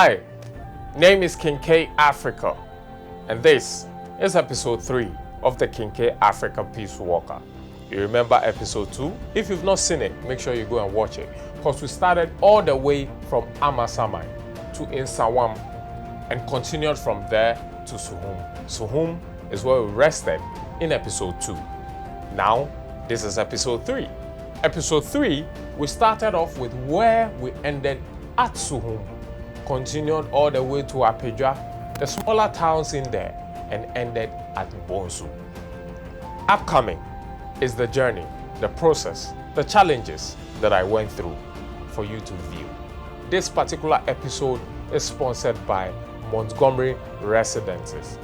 Hi, name is Kingkay Africa, and this is episode 3 of the Kingkay Africa Peace Walker. You remember episode 2? If you've not seen it, make sure you go and watch it, because we started all the way from Amasamai to Insawam and continued from there to Suhum. Suhum is where we rested in episode 2. Now, this is episode 3. Episode 3, we started off with where we ended at Suhum, continued all the way to Apedra, the smaller towns in there, and ended at Bonsu. Upcoming is the journey, the process, the challenges that I went through for you to view. This particular episode is sponsored by Montgomery Residences.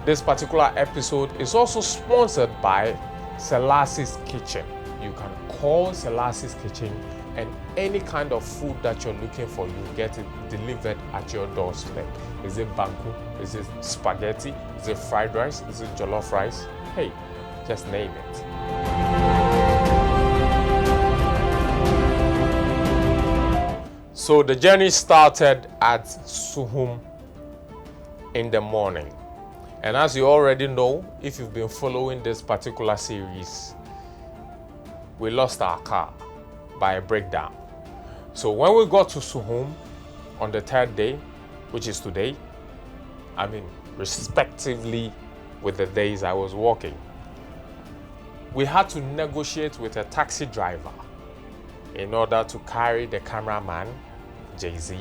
This particular episode is also sponsored by Selassie's Kitchen. You can call Selassie's Kitchen, and any kind of food that you're looking for, you get it delivered at your doorstep. Is it banku? Is it spaghetti? Is it fried rice? Is it jollof rice? Hey, just name it. So the journey started at Suhum in the morning. And as you already know, if you've been following this particular series, we lost our car by a breakdown. So when we got to Suhum on the 3rd day, which is today, respectively with the days I was walking, we had to negotiate with a taxi driver in order to carry the cameraman, Jay-Z,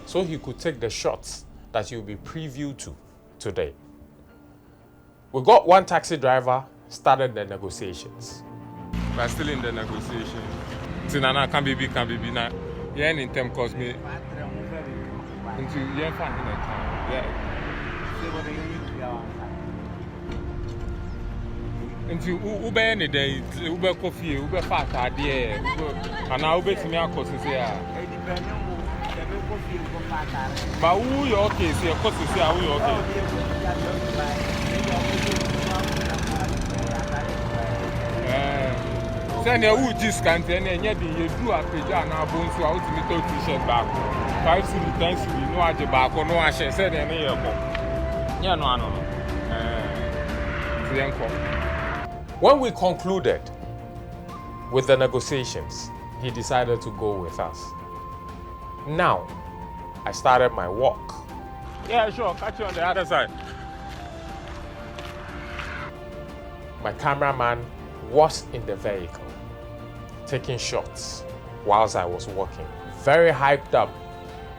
so he could take the shots that you'll be previewed to today. We got one taxi driver, started the negotiations. We're still in the negotiation. Tinana can be now. Yeah, in term cause me. Into yeah, yeah. Into Uber any day, Uber coffee, Uber fat idea, and now Uber to me a course here. But who you okay? See, of course, you see how you okay. Send a wood discount and yet you do a pajama now bones to out to the t-shirt back. 5 cents, 10 cents, no idea back or no ashes, said any airport. Yeah, no. When we concluded with the negotiations, he decided to go with us. Now, I started my walk. Yeah, sure, catch you on the other side. My cameraman was in the vehicle, taking shots whilst I was walking. Very hyped up.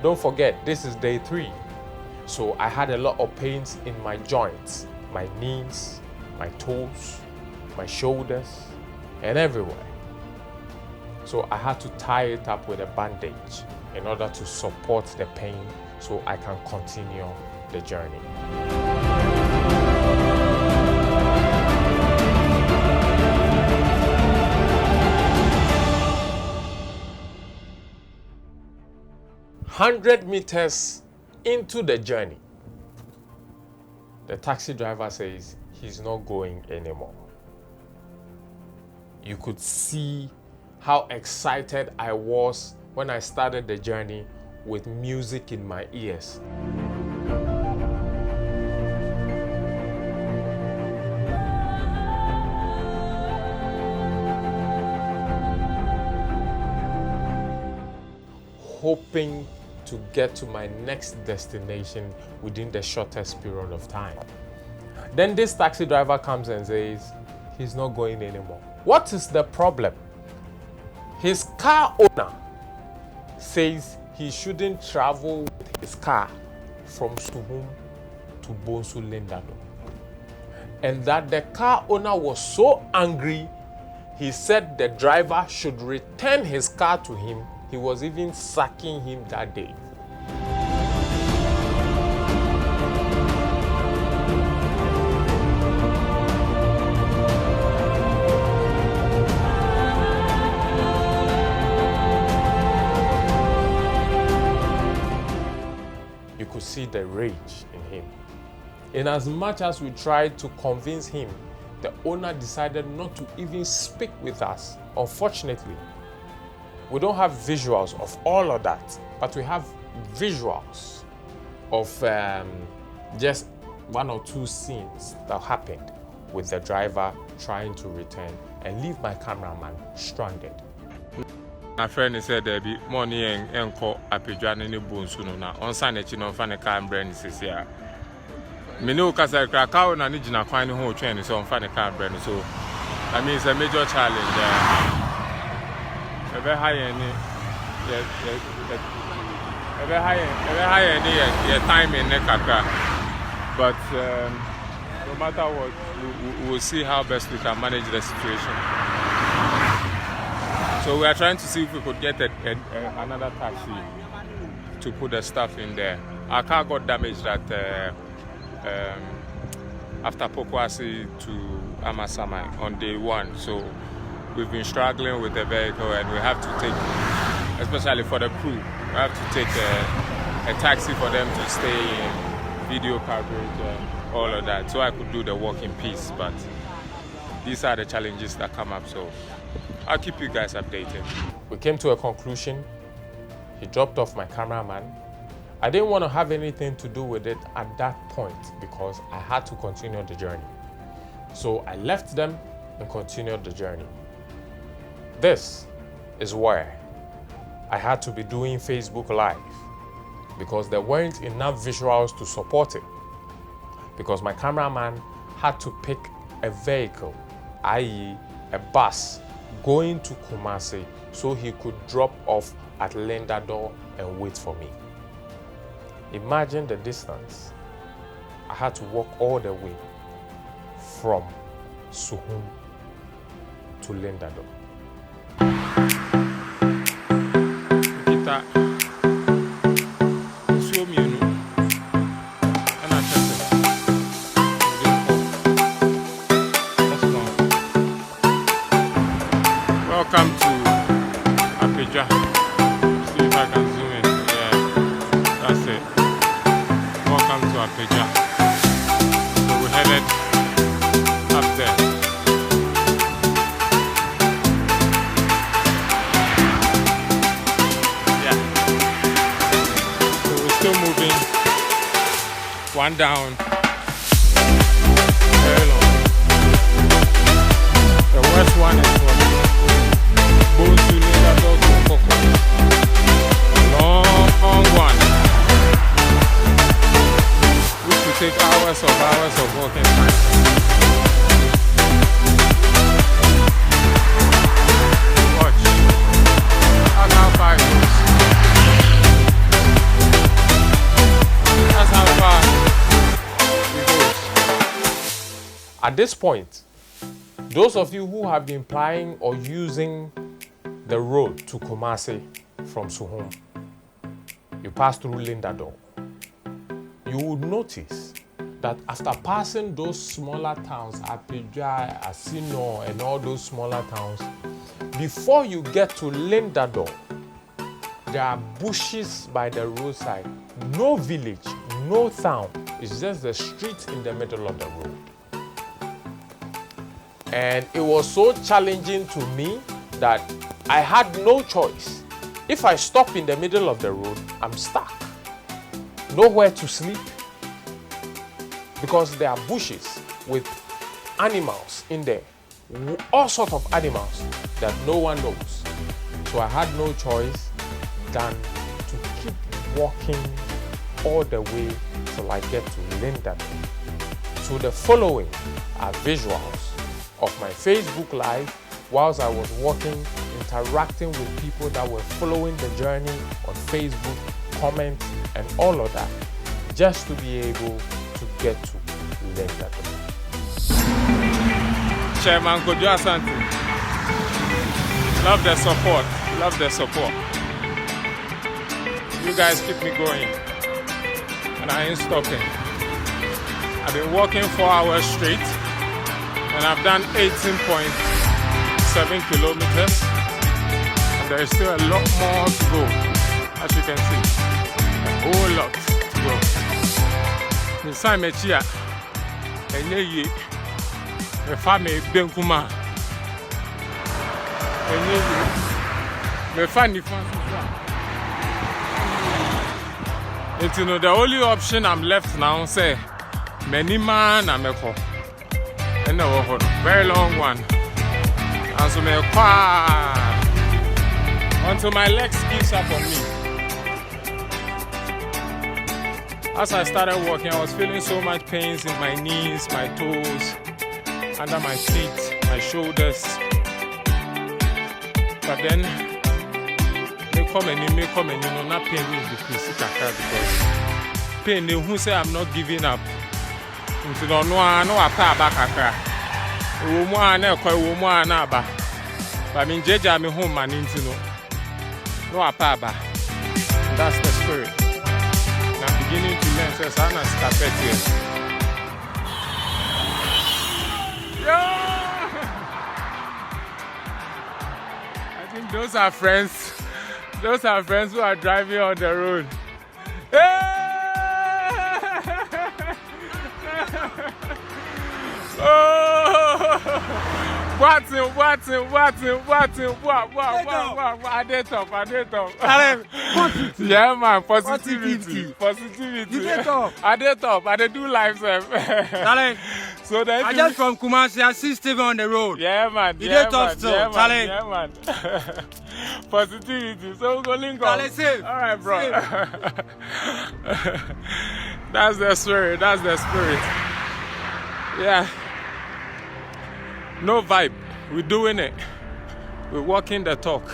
Don't forget, this is day 3. So I had a lot of pains in my joints, my knees, my toes, my shoulders, and everywhere. So I had to tie it up with a bandage in order to support the pain so I can continue the journey. "100 meters into the journey, the taxi driver says he's not going anymore. You could see how excited I was when I started the journey with music in my ears. Hoping to get to my next destination within the shortest period of time. Then this taxi driver comes and says he's not going anymore. What is the problem? His car owner says he shouldn't travel with his car from Suhum to Bonsu Lindado. And that the car owner was so angry, he said the driver should return his car to him. He was even sacking him that day. You could see the rage in him. In as much as we tried to convince him, the owner decided not to even speak with us. Unfortunately, we don't have visuals of all of that, but we have visuals of just one or two scenes that happened with the driver trying to return and leave my cameraman stranded. My friend said there be money and call a pigeon in the bones soon. On Sunday, you know, funny car brand is here. Mino Casa Krakow and Nijina find whole train is on funny car brand. So, I mean, it's a major challenge. A very high any time in Nekaka. But no matter what, we will see how best we can manage the situation. So we are trying to see if we could get another taxi to put the stuff in there. Our car got damaged at after Pokwasi to Amasamai on day one. So we've been struggling with the vehicle, and we have to take, especially for the crew, we have to take a taxi for them to stay in, video coverage and all of that, so I could do the work in peace. But these are the challenges that come up, so I'll keep you guys updated. We came to a conclusion. He dropped off my cameraman. I didn't want to have anything to do with it at that point because I had to continue the journey. So I left them and continued the journey. This is where I had to be doing Facebook Live because there weren't enough visuals to support it. Because my cameraman had to pick a vehicle, i.e. a bus, going to Kumasi so he could drop off at Lendador and wait for me. Imagine the distance. I had to walk all the way from Suhum to Lendador. Welcome to Apeja. See if I can zoom in. Yeah, that's it. Welcome to Apeja. So we're headed up there. Yeah. So we're still moving. One down. Very long. The worst one is what? Long one. Which will take hours of walking time. Watch. That's how far it goes. That's how far it goes. At this point, those of you who have been plying or using the road to Kumasi from Suhum, you pass through Lendador. You would notice that after passing those smaller towns, Apeja, Asino, and all those smaller towns, before you get to Lendador, there are bushes by the roadside. No village, no town. It's just the street in the middle of the road. And it was so challenging to me that I had no choice. If I stop in the middle of the road, I'm stuck. Nowhere to sleep because there are bushes with animals in there. All sorts of animals that no one knows. So I had no choice than to keep walking all the way till I get to Lendador. So the following are visuals of my Facebook Live whilst I was walking, interacting with people that were following the journey on Facebook, comments, and all of that, just to be able to get to Lendador. Chairman Kojo Asante, love the support, love the support. You guys keep me going, and I ain't stopping. I've been walking 4 hours straight, and I've done 18.7 kilometers, and there is still a lot more to go, as you can see, a whole lot to go. Inside Mechia, and ye, the family Benkuma, and ye, the family It's, you know, the only option I'm left now, say, many man I'm a call. And a very long one. And so, until my legs gives up on me. As I started walking, I was feeling so much pains in my knees, my toes, under my feet, my shoulders. But then, they come and you know, not pain me because pain, who say I'm not giving up. Until no one, no, I pay back. Woman, but I mean, Jeja, me home, man, into no, I pay back. That's the spirit. I'm beginning to learn, so I'm not stupid here. I think those are friends. Those are friends who are driving on the road. What? I did top. Yeah, man, positivity. I did top. I did do life, sir. So then I just from Kumasi, I see Steven on the road. Yeah, man. Yeah, man. Positivity. So we go link up. All right, bro. That's the spirit. Yeah. No vibe. We're doing it. We're walking the talk.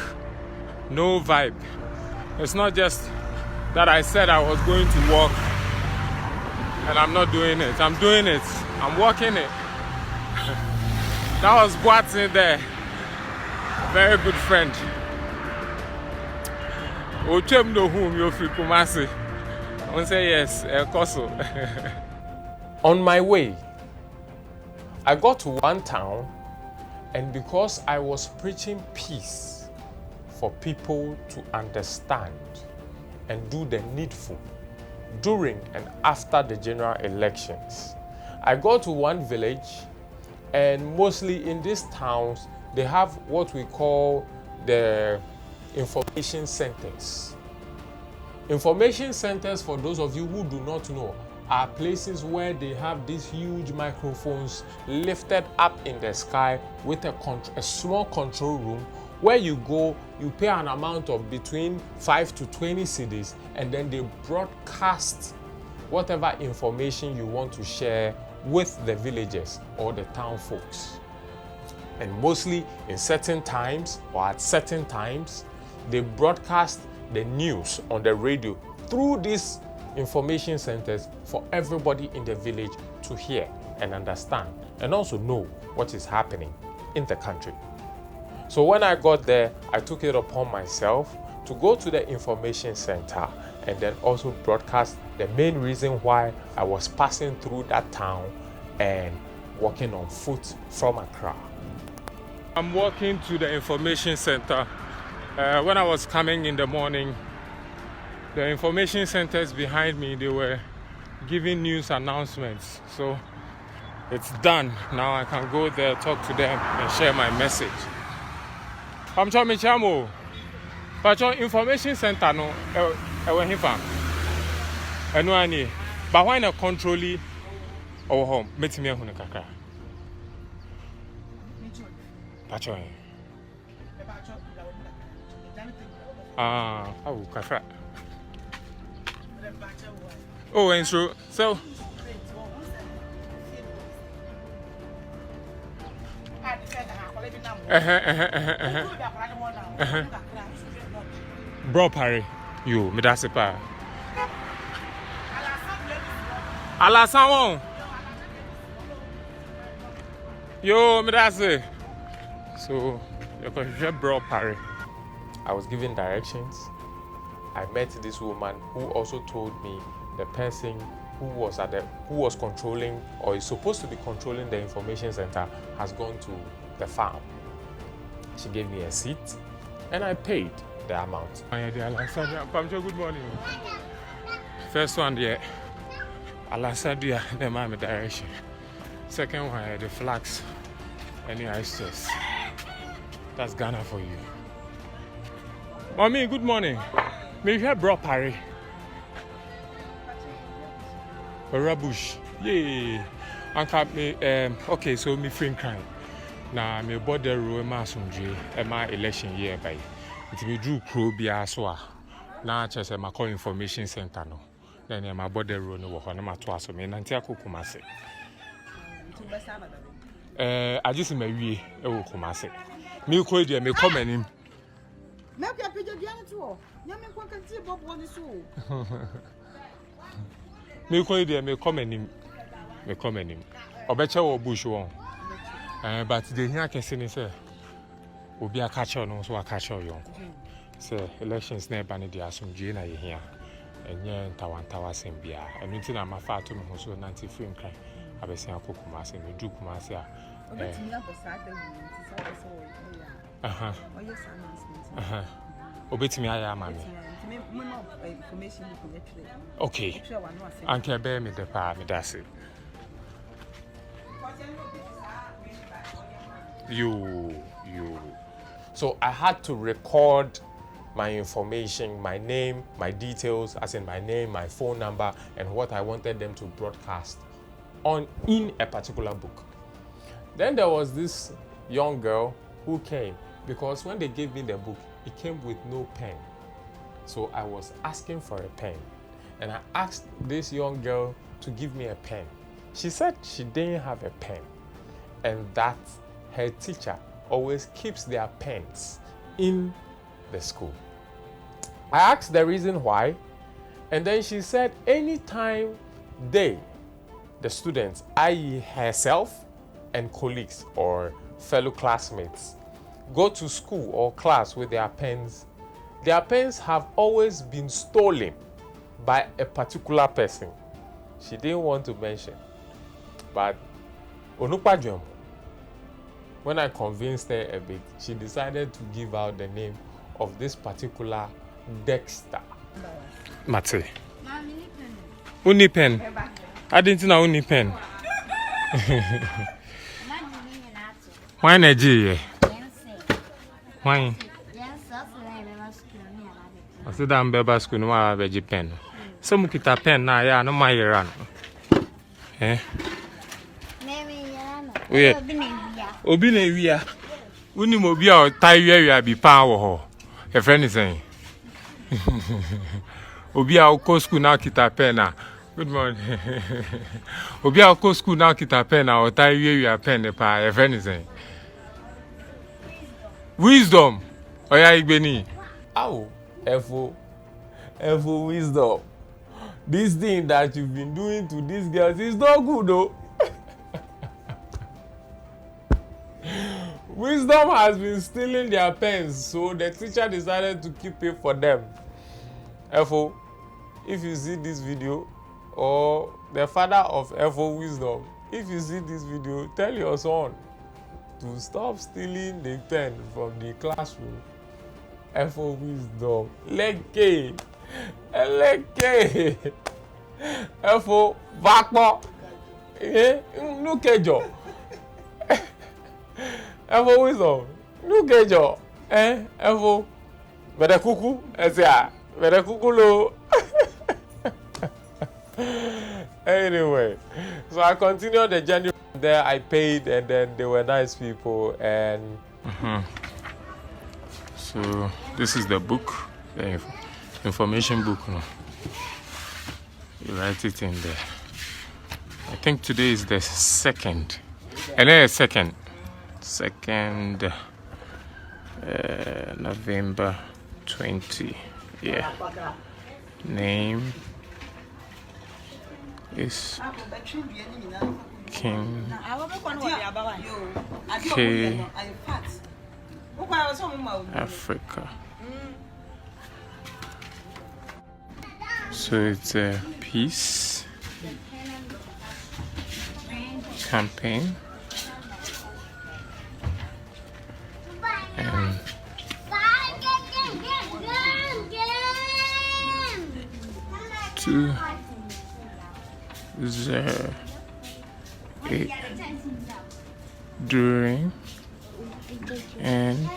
No vibe. It's not just that I said I was going to walk and I'm not doing it. I'm doing it. I'm walking it. That was Boateng there. Very good friend. Ochem no whom you free Kumasi. I say yes, Koso. On my way, I got to one town, and because I was preaching peace for people to understand and do the needful during and after the general elections, I got to one village, and mostly in these towns, they have what we call the information centers. Information centers, for those of you who do not know, are places where they have these huge microphones lifted up in the sky with a small control room where you go, you pay an amount of between 5 to 20 cedis, and then they broadcast whatever information you want to share with the villagers or the town folks. And mostly in certain times or at certain times, they broadcast the news on the radio through these information centers for everybody in the village to hear and understand and also know what is happening in the country. So when I got there, I took it upon myself to go to the information center and then also broadcast the main reason why I was passing through that town and walking on foot from Accra. I'm walking to the information center. When I was coming in the morning, the information centers behind me, they were giving news announcements. So it's done. Now I can go there, talk to them, and share my message. I'm Chami Chamo. But your information center, no, I went here. I know I need. But why not control it or home? Meet me on the kakra. Pacho. Oh, kakra. Oh, and so Bro Parry, you, me that's it pa. Alasan yo, me that's it. So, you can Bro Parry. I was given directions. I met this woman who also told me the person who was controlling or is supposed to be controlling the information center has gone to the farm. She gave me a seat and I paid the amount. Good morning. First one there, Alasadia, the mammy direction. Second one, the flags, any ice chest. That's Ghana for you. Mommy, good morning. May you have brought Parry? Rabush. Yeah. Anka me okay, so me free crime. Na me border row ma sunje e ma election year by. It me drew pro bia so a. Na chese ma call information center no. Then my border row no wo na ma to aso me nanti akokumase. I just my wie e wo kumase. Me ko dia me come anim. Me kwa pejo dia no to. Nya me kwa kan ti bobo ni so. Me ko dia me come anim. Me come anim. Obeche wo bush won. But the here can say say obi akache no so akache yon. Say elections na ba ne dia asomdwe na ye here. Enye ntawantawa sem bia. Enu ti na mafa to me so nanti free nkran. Abesia kokuma se me du kuma se a. Obetimi akosa da wu ti so Aha. Oye announcement. Obetimi aya ma me. Me no information you can get. Okay. Anke be me de pa me dase. You. So I had to record my information, my name, my details, as in my name, my phone number, and what I wanted them to broadcast in a particular book. Then there was this young girl who came, because when they gave me the book, it came with no pen. So I was asking for a pen, and I asked this young girl to give me a pen. She said she didn't have a pen, and that her teacher always keeps their pens in the school. I asked the reason why, and then she said anytime the students, i.e. herself and colleagues or fellow classmates, go to school or class with their pens have always been stolen by a particular person. She didn't want to mention, but when I convinced her a bit, she decided to give out the name of this particular Dexter. Mate. Uni pen. I didn't know uni pen. Why Nigeria? Why? I said I'm beba school no have a pen. Some kita pen na ya no my run. Eh? We obi na wia. Uni mo bia o tai wia bi pa wo ho. E friend is saying. Obi a ko school na kita pen na. Good morning. Obi a ko school na kita pen na o tai wia pen pa e friend is saying. Wisdom. Oya igbeni. Ow, Efo wisdom. This thing that you've been doing to these girls is not good though. Wisdom has been stealing their pens, so the teacher decided to keep it for them. Efo, if you see this video, or the father of Efo Wisdom, if you see this video, tell your son to stop stealing the pen from the classroom. Efo Wisdom, leke, Efo vakpo, nukejo. Efo Wisdom, nukejo, Efo, vede kuku, vede kuku lo. Anyway, so I continued the journey from there. I paid, and then they were nice people, and So this is the book, the information book. No? You write it in there. I think today is the second, and then second November 20. Yeah. Name is Kingkay Africa. So it's a peace campaign and during and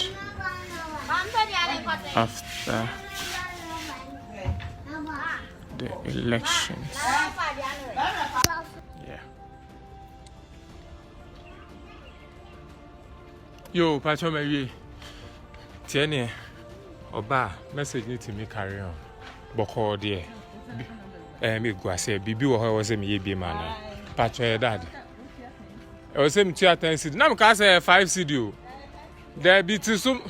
after the elections. Yo, Pacho Mary. Tiene. Oba, message need to me carry on. Boko dear. Me go say bibi wo ho say me ye bi man. Pacho dad. I was saying to 10 cedi. Na me ka say 5 cedi o. There be to some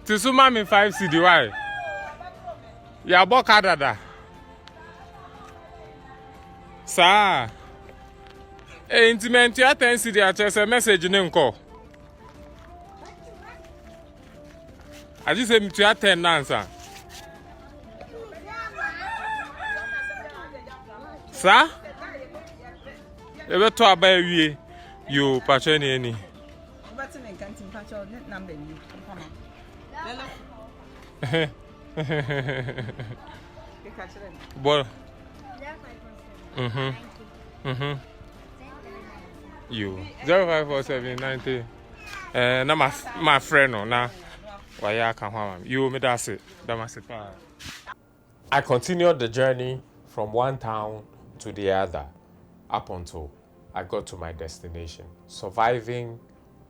mami 5 cedi why? Ya boka dada. Sa. Intimate ya 10 cedi a chese message ne nko. I just say me to 10 answer. Sa? Ebe to abaye wie. Yo, Pacho ni eni. Boy. You 054790. Na my friend no na. Why ya can hwa you me that's it. I continued the journey from one town to the other up until I got to my destination, surviving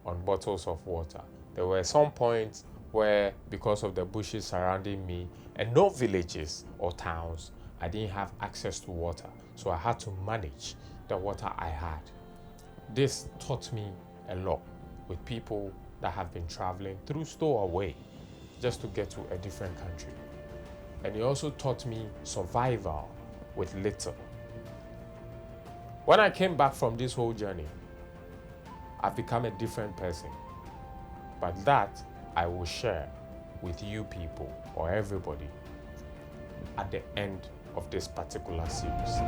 on bottles of water. There were some points where, because of the bushes surrounding me and no villages or towns, I didn't have access to water, so I had to manage the water I had. This taught me a lot with people that have been traveling through stowaway just to get to a different country. And it also taught me survival with little. When I came back from this whole journey, I've become a different person. But that I will share with you people or everybody at the end of this particular series.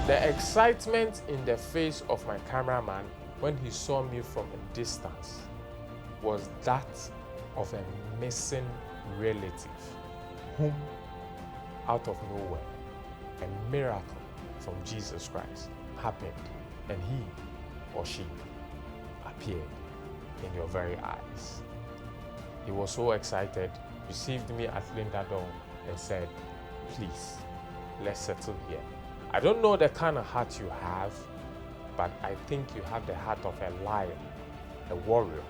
The excitement in the face of my cameraman when he saw me from a distance was that of a missing relative whom, out of nowhere, a miracle from Jesus Christ happened and he or she appeared in your very eyes. He was so excited, received me at Linda door and said, "Please, let's settle here." I don't know the kind of heart you have, but I think you have the heart of a lion, a warrior,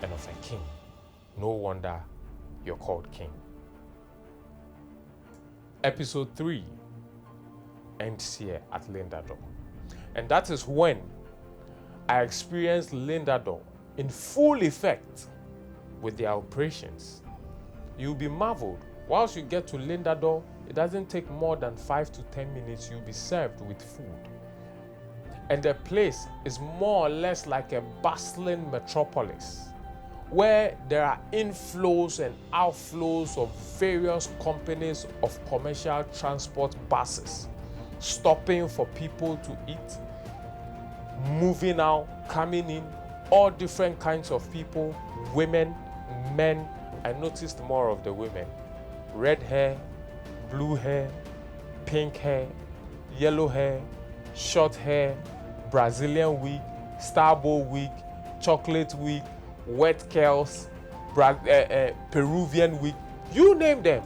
and of a king. No wonder you're called king. Episode 3 ends here at Lindador. And that is when I experienced Lindador in full effect with their operations. You'll be marveled. Once you get to Lindador, it doesn't take more than 5 to 10 minutes, you'll be served with food. And the place is more or less like a bustling metropolis, where there are inflows and outflows of various companies of commercial transport buses, stopping for people to eat, moving out, coming in, all different kinds of people, women, men. I noticed more of the women. Red hair, blue hair, pink hair, yellow hair, short hair, Brazilian wig, starbow wig, chocolate wig, wet curls, Peruvian wig, you name them.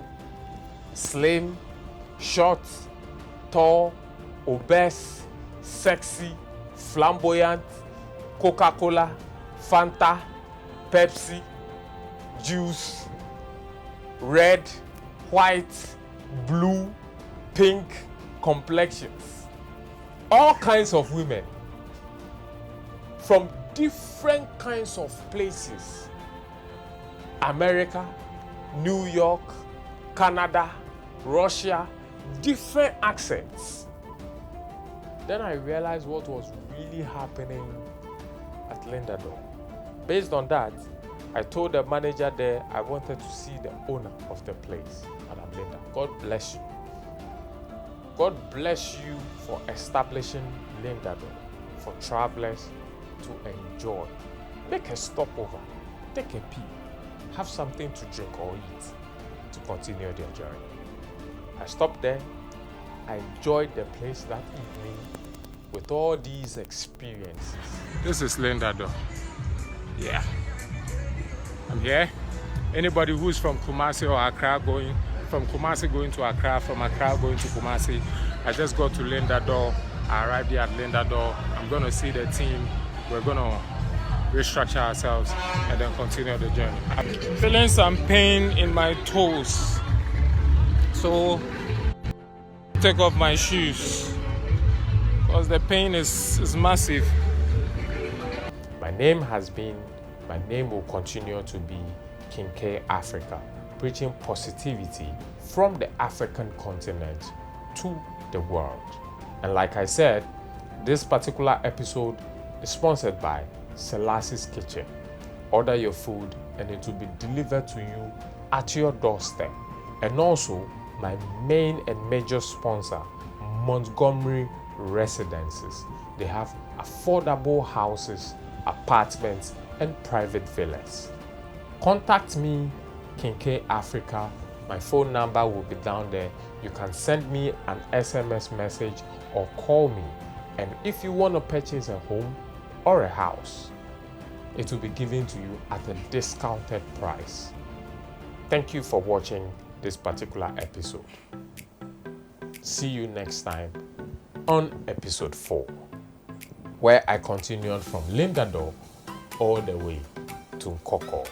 Slim, short, tall, obese, sexy, flamboyant, Coca-Cola, Fanta, Pepsi, juice, red, white, blue, pink complexions. All kinds of women from different kinds of places. America, New York, Canada, Russia, different accents. Then I realized what was really happening at Lindador. Based on that, I told the manager there I wanted to see the owner of the place, Madam Linda. God bless you. God bless you for establishing Lindador for travelers to enjoy. Make a stopover, take a pee, have something to drink or eat to continue their journey. I stopped there. I enjoyed the place that evening with all these experiences. This is Lindador. Yeah. I'm here. Anybody who's from Kumasi or Accra going from Kumasi going to Accra, from Accra going to Kumasi. I just got to Lindador. I arrived here at Lindador. I'm going to see the team. We're going to restructure ourselves and then continue the journey. I'm feeling some pain in my toes. So take off my shoes because the pain is massive. My name will continue to be Kingkay Africa, preaching positivity from the African continent to the world. And like I said, this particular episode is sponsored by Selassie's Kitchen. Order your food and it will be delivered to you at your doorstep. And also my main and major sponsor, Montgomery Residences. They have affordable houses, apartments, and private villas. Contact me, Kingkay Africa. My phone number will be down there. You can send me an SMS message or call me. And if you want to purchase a home or a house, it will be given to you at a discounted price. Thank you for watching this particular episode. See you next time on episode 4, where I continued from Lindador all the way to Nkoko.